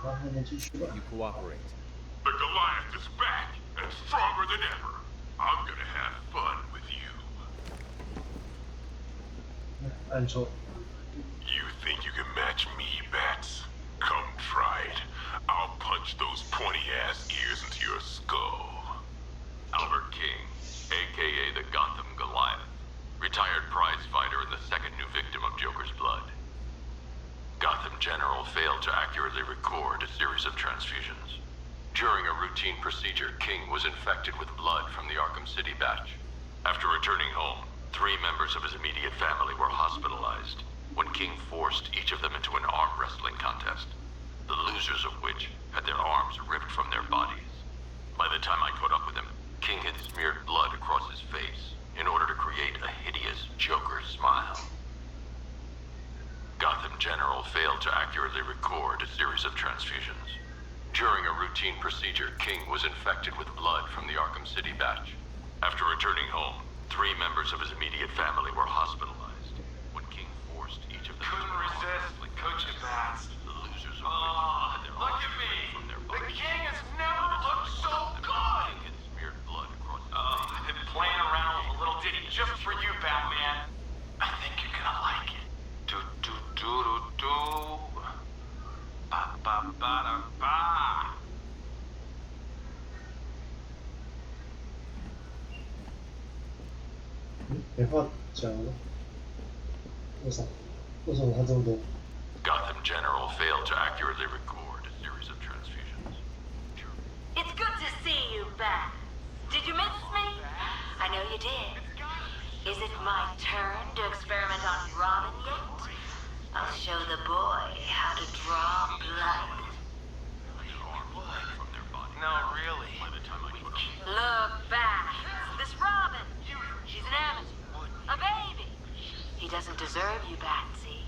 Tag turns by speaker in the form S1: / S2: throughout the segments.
S1: 好，那继续吧。
S2: You cooperate.
S3: The Goliath is back and stronger than ever. I'm gonna have fun with you.
S1: 按错。
S3: You think you can match me, Bats? Come try it. I'll punch those pointy-ass ears into your skull. Albert King, a.k.a. the Gotham Goliath. Retired prize fighter and the second new victim of Joker's blood. Gotham General failed to accurately record a series of transfusions. During a routine procedure, King was infected with blood from the Arkham City batch. After returning home, 3 members of his immediate family were hospitalized, when King forced each of them into an arm wrestling contest, the losers of which had their arms ripped from their bodies. By the time I caught up with him, King had smeared blood across his face in order to create a hideous Joker smile. Gotham General failed to accurately record a series of transfusions. During a routine procedure, King was infected with blood from the Arkham City batch. After returning home, 3 members of his immediate family were hospitalized, when King forced each of them...
S4: Couldn't resist, could you, Bats?
S3: The losers of which had their
S4: Look
S3: arms
S4: at me!
S3: ripped from their
S4: The
S3: bodies.
S4: king has never looked so good!
S3: King had smeared blood across his
S4: I've been playing around with a little ditty just for you, Batman. I think you're gonna like it. Do do do do do. Ba ba ba da ba.
S1: 没话讲了。为啥？为什么他这么多？
S3: Gotham General failed to accurately record a series of transfusions.
S5: It's good to see you back. Did you miss me? I know you did. Is it my turn to experiment on Robin yet? I'll show the boy how to draw blood.
S4: No, really.
S5: Look back. This Robin. She's an amateur. A baby. He doesn't deserve you, Batsy.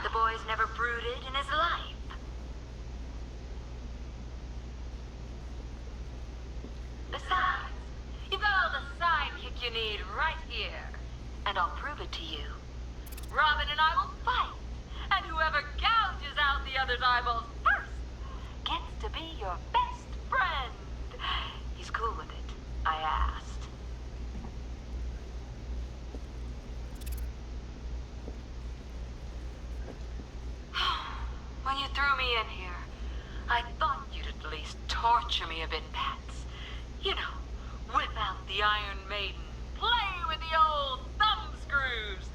S5: The boy's never brooded in his life. Besides, you've got all the sidekick you need right here. And I'll prove it to you. Robin and I will fight. And whoever gouges out the other's eyeballs first gets to be your best friend. He's cool with it, I asked. When you threw me in here, I thought you'd at least torture me a bit, Bats. You know, whip out the Iron Maiden, play with the old thumb screws.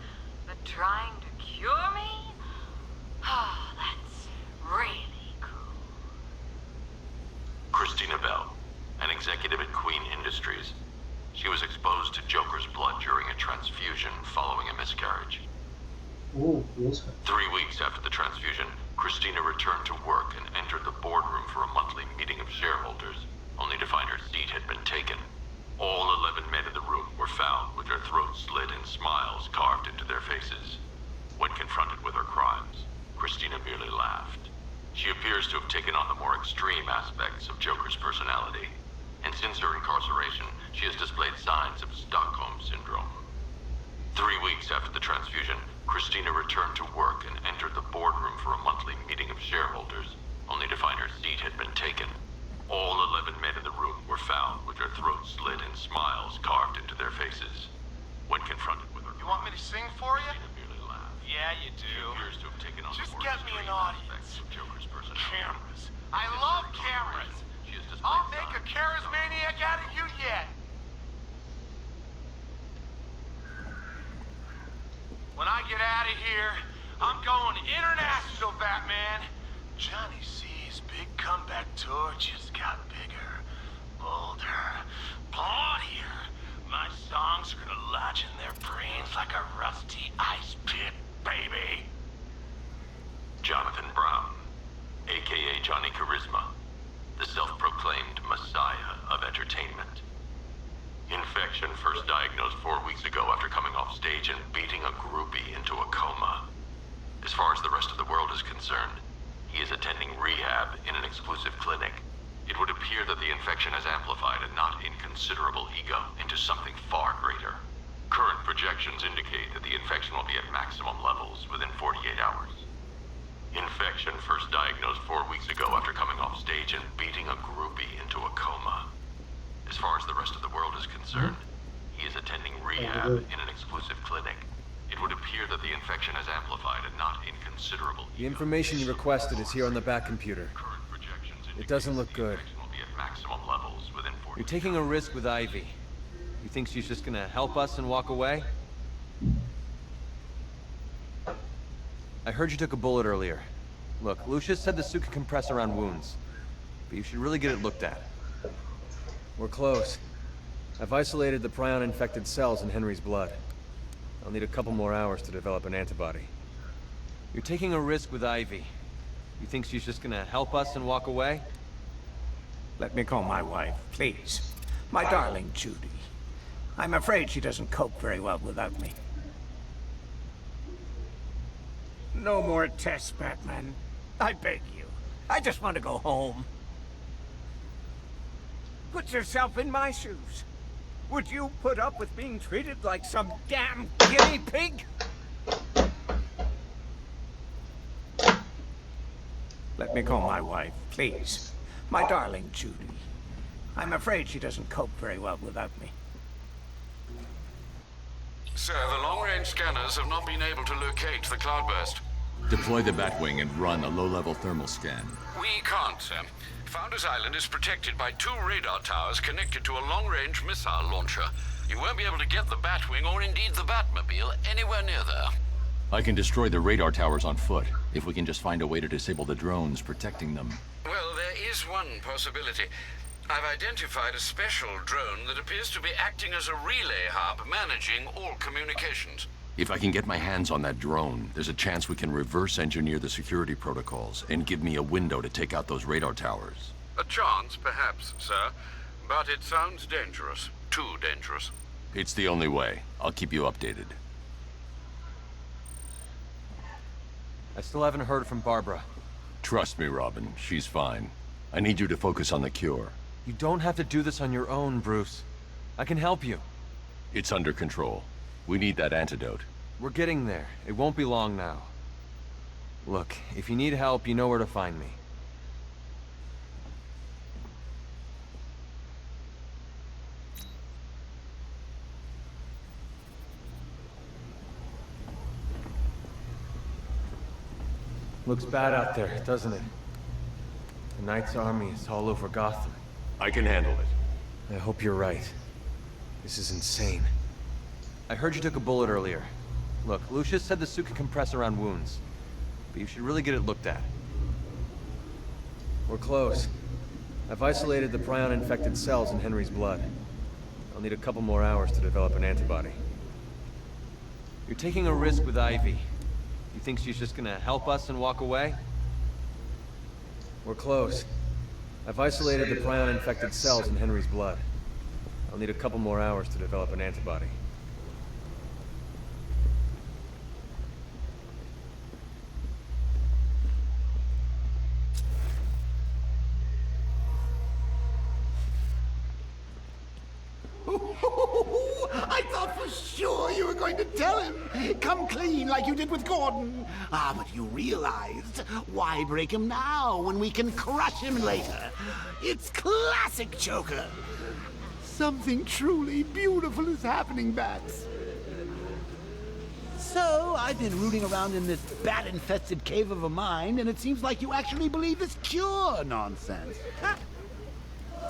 S5: But trying to cure me? Oh, that's really cool.
S3: Christina Bell, an executive at Queen Industries. She was exposed to Joker's blood during a transfusion following a miscarriage.
S1: 哦，流产。
S3: 3 weeks after the transfusion, Christina returned to work and entered the boardroom for a monthly meeting of shareholders, only to find her seat had been taken. All 11 men in the room were found with their throats slit and smiles carved into their faces. When confronted with her crimes, Christina merely laughed. She appears to have taken on the more extreme aspects of Joker's personality, and since her incarceration, she has displayed signs of Stockholm Syndrome. 3 weeks after the transfusion, Christina returned to work and entered the boardroom for a monthly meeting of shareholders, only to find her seat had been taken. All 11 men in the room were found with their throats slit and smiles carved into their faces. When confronted with her,
S4: You want me to sing for you?
S3: Christina merely laughed.
S4: Yeah, you
S3: She
S4: do.
S3: appears to have taken on
S4: Just
S3: the more
S4: get me an
S3: extreme
S4: audience.
S3: aspects of Joker's personality.
S4: Cameras. I
S3: Since
S4: love
S3: her
S4: cameras.
S3: incarceration, she has displayed
S4: I'll make a
S3: signs of
S4: charismaniac out of you yet. When I get out of here, I'm going international, Batman. Johnny C's big comeback tour just got bigger, bolder, bloodier. My songs are gonna lodge in their brains like a rusty ice pick, baby.
S3: Jonathan Brown, a.k.a. Johnny Charisma, the self-proclaimed messiah of entertainment. Infection first diagnosed 4 weeks ago after coming off stage and beating a groupie into a coma. As far as the rest of the world is concerned, he is attending rehab in an exclusive clinic. It would appear that the infection has amplified a not inconsiderable ego into something far greater. Current projections indicate that the infection will be at maximum levels within 48 hours. Infection first diagnosed 4 weeks ago after coming off stage and beating a groupie into a coma. As far as the rest of the world is concerned, he is attending rehab in an exclusive clinic. It would appear that the infection has amplified and not inconsiderable.
S2: The information you requested is here on the back computer. It doesn't look good. You're taking a risk with Ivy. You think she's just gonna help us and walk away? I heard you took a bullet earlier. Look, Lucius said the suit can compress around wounds, but you should really get it looked at. We're close. I've isolated the prion-infected cells in Henry's blood. I'll need a couple more hours to develop an antibody. You're taking a risk with Ivy. You think she's just gonna help us and walk away?
S6: Let me call my wife, please. My darling Judy. I'm afraid she doesn't cope very well without me. No more tests, Batman. I beg you. I just want to go home. Put yourself in my shoes. Would you put up with being treated like some damn guinea pig? Let me call my wife, please. My darling Judy. I'm afraid she doesn't cope very well without me.
S7: Sir, the long-range scanners have not been able to locate the cloudburst.
S8: Deploy the Batwing and run a low-level thermal scan.
S7: We can't, sir. Founders Island is protected by 2 radar towers connected to a long-range missile launcher. You won't be able to get the Batwing or indeed the Batmobile anywhere near there.
S8: I can destroy the radar towers on foot, if we can just find a way to disable the drones protecting them.
S7: Well, there is one possibility. I've identified a special drone that appears to be acting as a relay hub managing all communications.
S8: If I can get my hands on that drone, there's a chance we can reverse engineer the security protocols and give me a window to take out those radar towers.
S7: A chance, perhaps, sir. But it sounds dangerous. Too dangerous.
S8: It's the only way. I'll keep you updated.
S2: I still haven't heard from Barbara.
S8: Trust me, Robin. She's fine. I need you to focus on the cure.
S2: You don't have to do this on your own, Bruce. I can help you.
S8: It's under control. We need that antidote.
S2: We're getting there. It won't be long now. Look, if you need help, you know where to find me. Looks bad out there, doesn't it? The Knight's army is all over Gotham.
S8: I can handle it.
S2: I hope you're right. This is insane. I heard you took a bullet earlier. Look, Lucius said the suit can compress around wounds, but you should really get it looked at. We're close. I've isolated the prion-infected cells in Henry's blood. I'll need a couple more hours to develop an antibody. You're taking a risk with Ivy. You think she's just gonna help us and walk away? We're close. I've isolated the prion-infected cells in Henry's blood. I'll need a couple more hours to develop an antibody.
S9: I thought for sure you were going to tell him. Come clean like you did with Gordon. Ah, but you realized, why break him now when we can crush him later? It's classic Joker. Something truly beautiful is happening, Bats. So, I've been rooting around in this bat-infested cave of a mind, and it seems like you actually believe this cure nonsense. Huh?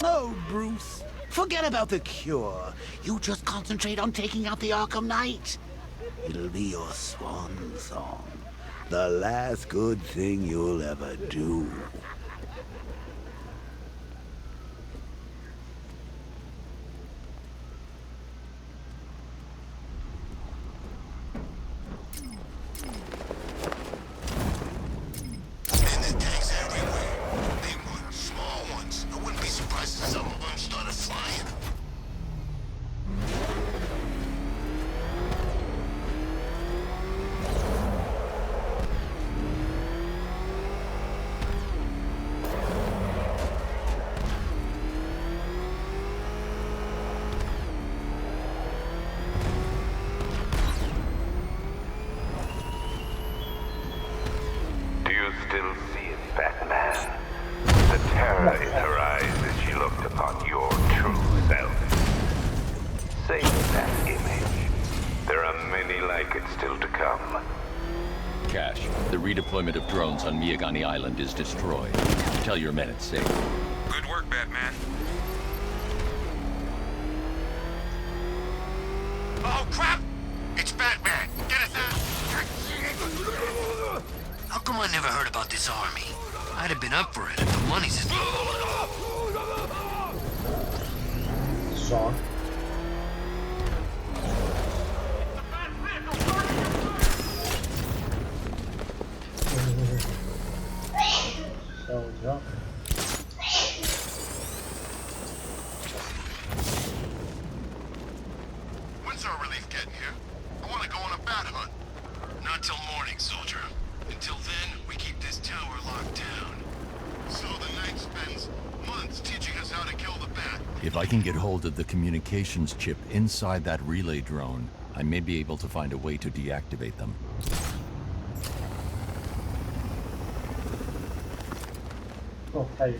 S9: Oh, Bruce. Forget about the cure. You just concentrate on taking out the Arkham Knight. It'll be your swan song. The last good thing you'll ever do.
S10: it's still to come.
S8: Cash, the redeployment of drones on Miyagani Island is destroyed. Tell your men it's safe.
S4: Good work, Batman. Oh, crap! It's Batman! Get us out!
S11: How come I never heard about this army? I'd have been up for it if the money's as...
S1: 爽。吓我一跳。
S4: When's our relief getting here? I want to go on a bat hunt. Not till morning, soldier. Until then, we keep this tower locked down. So the Knight spends months teaching us how to kill the bat.
S8: If I can get hold of the communications chip inside that relay drone, I may be able to find a way to deactivate them.
S1: Oh, hey.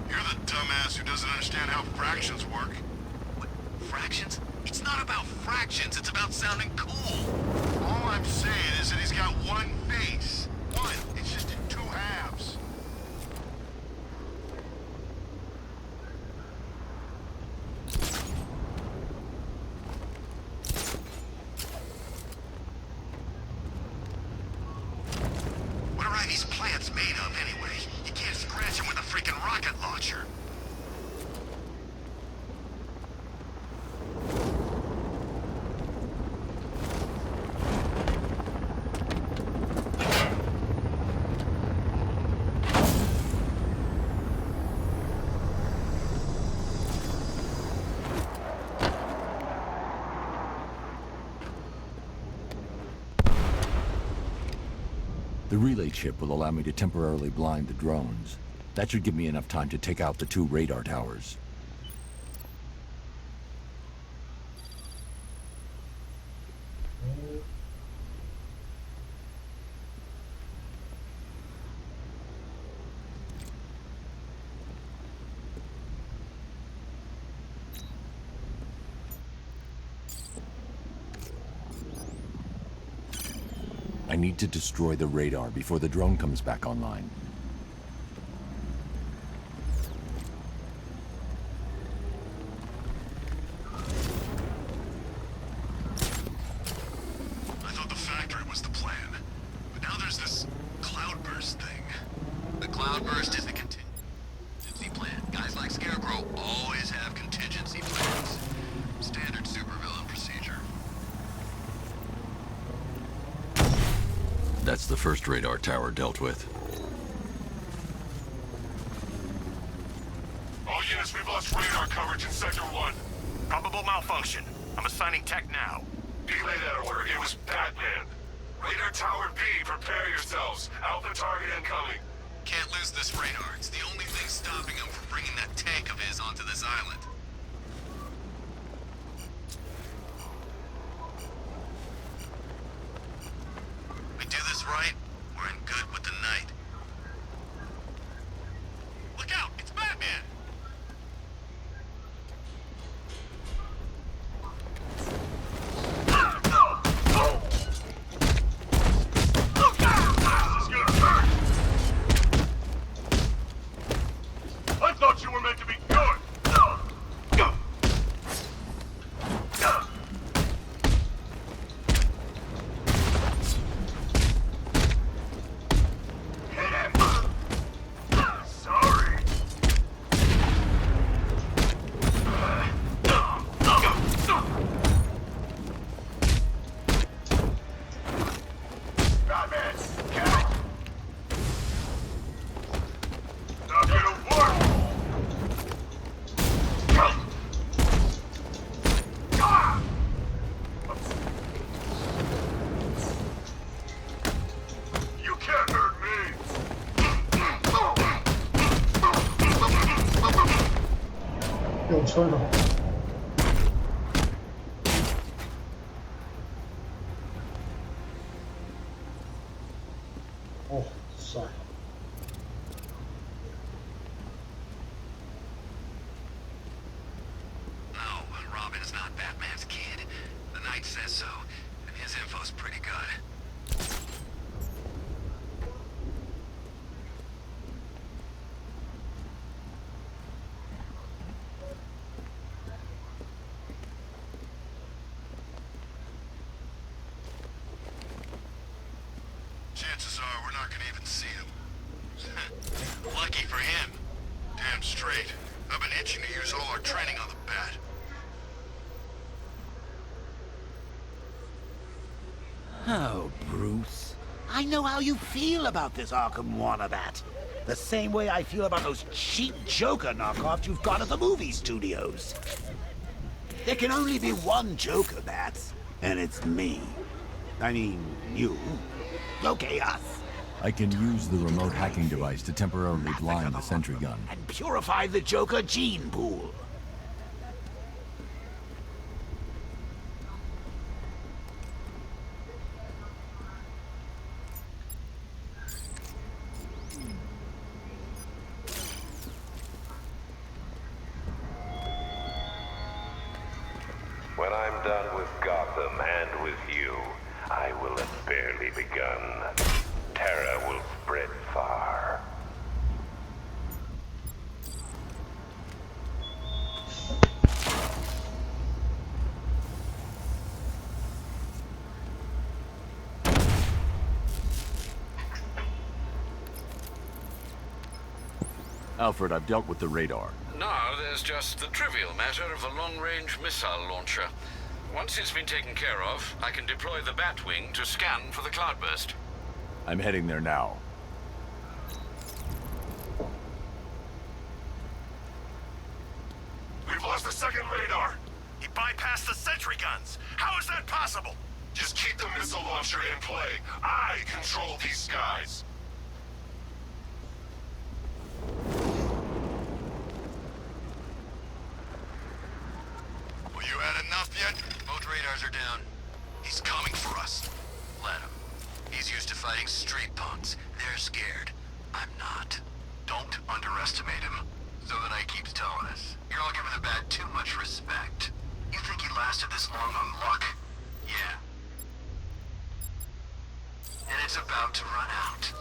S4: You're the dumbass who doesn't understand how fractions work.
S11: What? Fractions? It's not about fractions, it's about sounding cool.
S4: All I'm saying is that he's got one face. One. It's just in two halves.
S11: What are these plants made of, anyway? You can't scratch them with a freaking rocket launcher.
S8: The relay chip will allow me to temporarily blind the drones. That should give me enough time to take out the 2 radar towers. I need to destroy the radar before the drone comes back online.
S4: I thought the factory was the plan. But now there's this cloudburst thing.
S11: The cloudburst is the contingency plan. Guys like Scarecrow always have contingency plans. Standard supervillain procedure.
S8: That's the first radar tower dealt with.
S4: All units, we've lost radar coverage in Sector 1. Probable malfunction. I'm assigning tech now. Delay that order. It was Batman. Radar Tower B, prepare yourselves. Alpha target incoming.
S11: Can't lose this radar. It's the only thing stopping him from bringing that tank of his onto this island. We do this right, we're in good with the Knight. Look out! It's Batman!
S4: I thought you were meant to be good. Hit him. Sorry. Batman, get. Not gonna work. You can't hurt me.
S1: 有车呢。哦，帅。
S11: Oh, Robin. Chances are we're not gonna even see him. Lucky for him. Damn straight. I've been itching to use all our training on the bat.
S9: Oh, Bruce. I know how you feel about this Arkham Wannabat. The same way I feel about those cheap Joker knockoffs you've got at the movie studios. There can only be one Joker, Bats, and it's me. I mean, you. Okay, us.
S8: I can use the remote hacking device to temporarily blind the sentry gun.
S9: And purify the Joker gene pool.
S3: When I'm done with Gotham and with you, I will have barely begun. Terror will spread far.
S8: Alfred, I've dealt with the radar.
S7: Now there's just the trivial matter of a long-range missile launcher. Once it's been taken care of, I can deploy the Batwing to scan for the cloudburst.
S8: I'm heading there now.
S3: We've lost the second radar. He bypassed the sentry guns. How is that possible? Just keep the missile launcher in play. I control these skies.
S11: Well, you had enough yet? Both radars are down. He's coming for us. Let him. He's used to fighting street punks. They're scared. I'm not. Don't underestimate him. So that I keeps telling us. You're all giving the Bat too much respect. You think he lasted this long on luck? Yeah. And it's about to run out.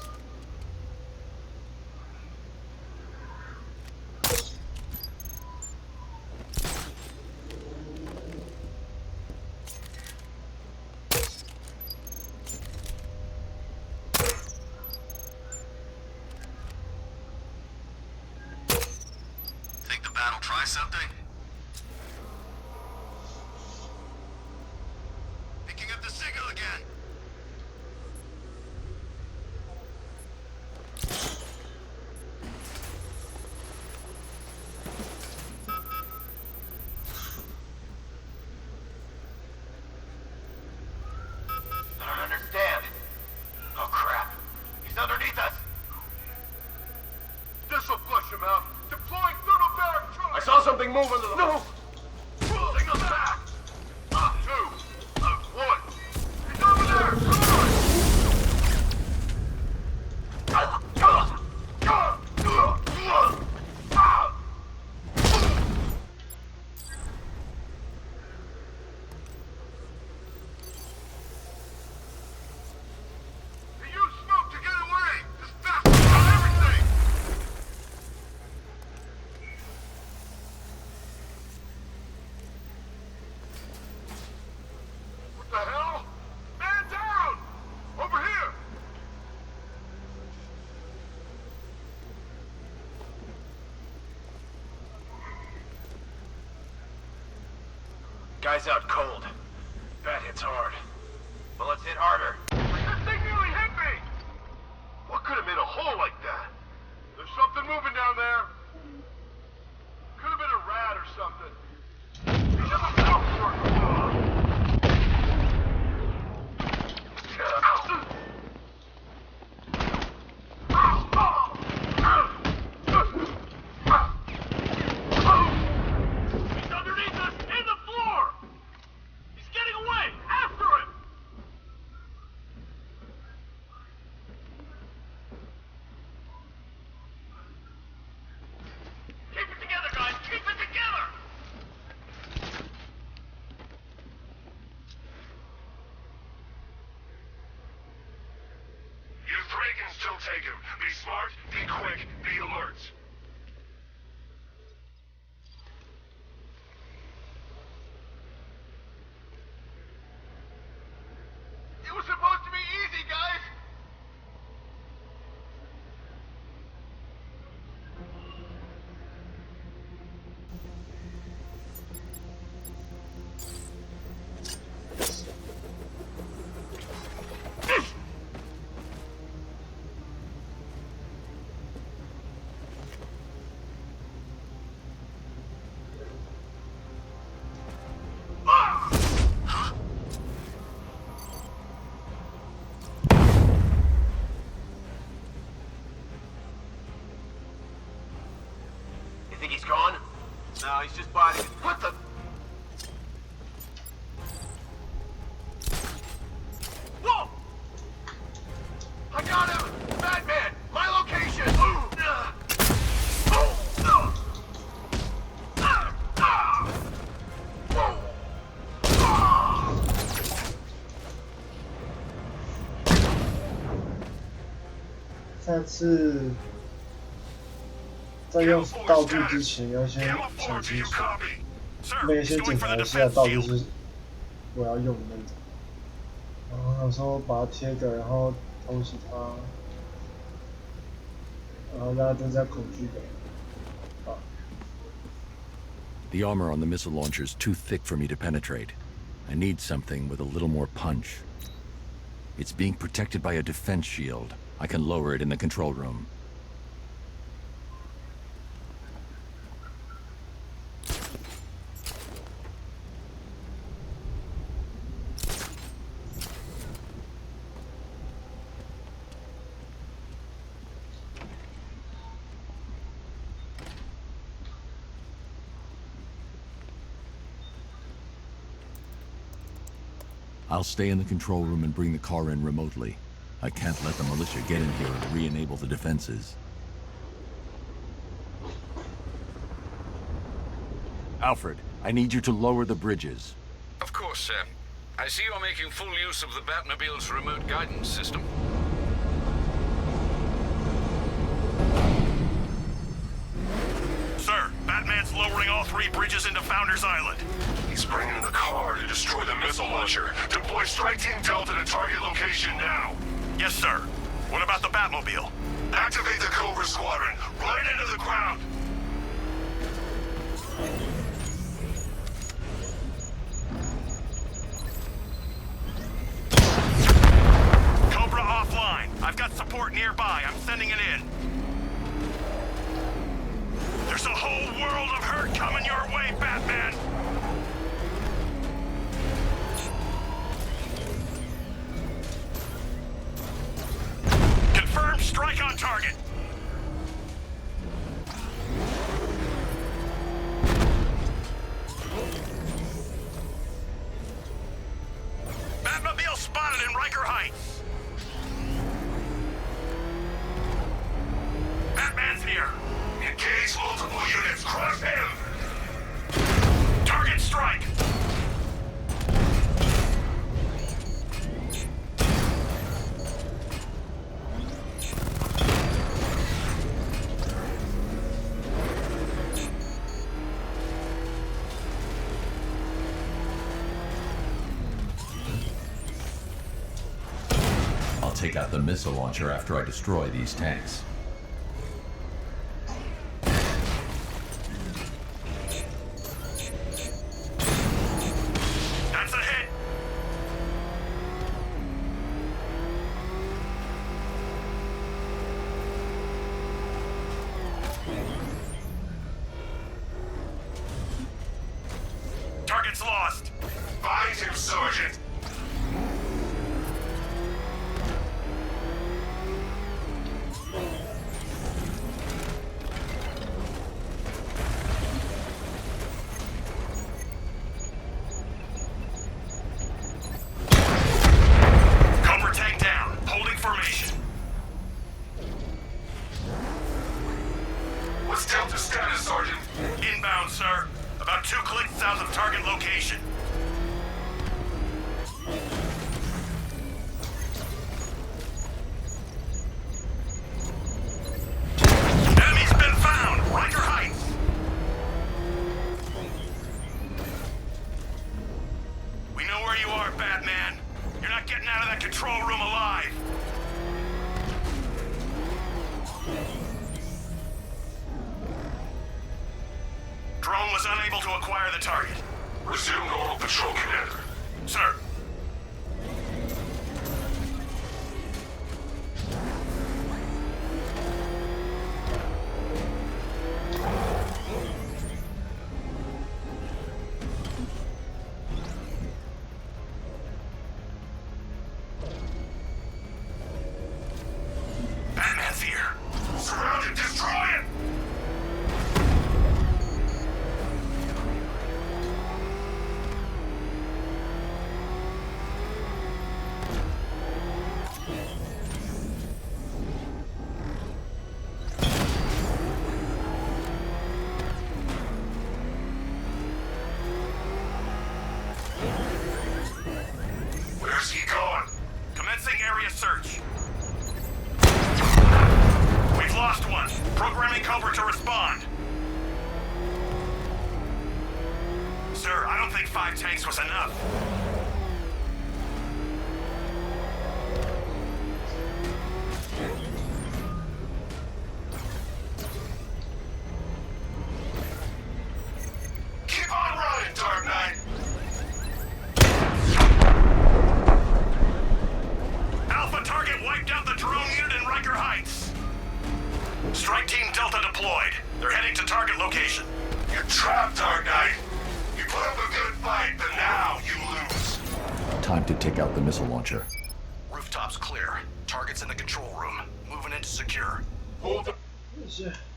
S11: Think the Bat'll try something? Picking up the signal again. I don't understand. Oh crap. He's underneath us.
S3: This'll flush him out. Deploying thermobaric charge.
S11: I saw something move under the... No!
S3: Signal back. 2, 1. He's over there. Come on. He used smoke to get away. This bastard got everything. What the hell? Man down! Over here!
S11: Guy's out cold. Bat hits hard. Bullets hit harder.
S3: That thing nearly hit me! What could have made a hole like that? There's something moving down there. Could have been a rat or something. He's in the milk He's underneath us, in the floor! He's getting away! After him! Keep it together, guys! Keep it together! You three can still take him. Be smart, be quick, be alert. It was supposed to be easy, guys!
S4: No, he's just biting. What the? Whoa! I got him! Batman! My location!
S1: 下次在用道具之前，要先想清楚，那个先检查一下道具是我要用的那种。然后有时候把它贴着，然后偷袭它，然后让它增加恐惧感。
S8: The armor on the missile launcher is too thick for me to penetrate. I need something with a little more punch. It's being protected by a defense shield. I can lower it in the control room. I'll stay in the control room and bring the car in remotely. I can't let the militia get in here and re-enable the defenses. Alfred, I need you to lower the bridges.
S7: Of course, sir. I see you're making full use of the Batmobile's remote guidance system.
S3: Sir, Batman's lowering all 3 bridges into Founders Island. He's bringing in the car to destroy the missile launcher. Deploy Strike Team Delta to target location now. Yes, sir. What about the Batmobile? Activate the Cobra Squadron. Right into the ground. Cobra offline. I've got support nearby. I'm sending it in. There's a whole world of hurt coming your way, Batman! Confirmed strike on target! Batmobile spotted in Riker Heights! Batman's here! Engage multiple units, crush him! Target strike!
S8: I'll take out the missile launcher after I destroy these tanks.
S3: Target's lost. Find him, Sergeant. Cobra tank down. Holding formation. What's Delta status, Sergeant? Inbound, sir. About 2 clicks south of target location. Enemy's been found! Riker Heights! We know where you are, Batman. You're not getting out of that control room alive. Drone was unable to acquire the target. Resume normal patrol, Commander. Sir. Batman's here. Surround it, destroy it!
S4: area search. We've lost one. Programming Cobra to respond. Sir, I don't think 5 tanks was enough. Keep on running, Dark Knight! Alpha target wiped out the drone unit in Riker Heights. Strike Team Delta deployed. They're heading to target location. You're trapped, Dark Knight. You put up a good fight, but now you lose.
S8: Time to take out the missile launcher.
S4: Rooftop's clear. Target's in the control room. Moving into secure.
S1: 谢谢。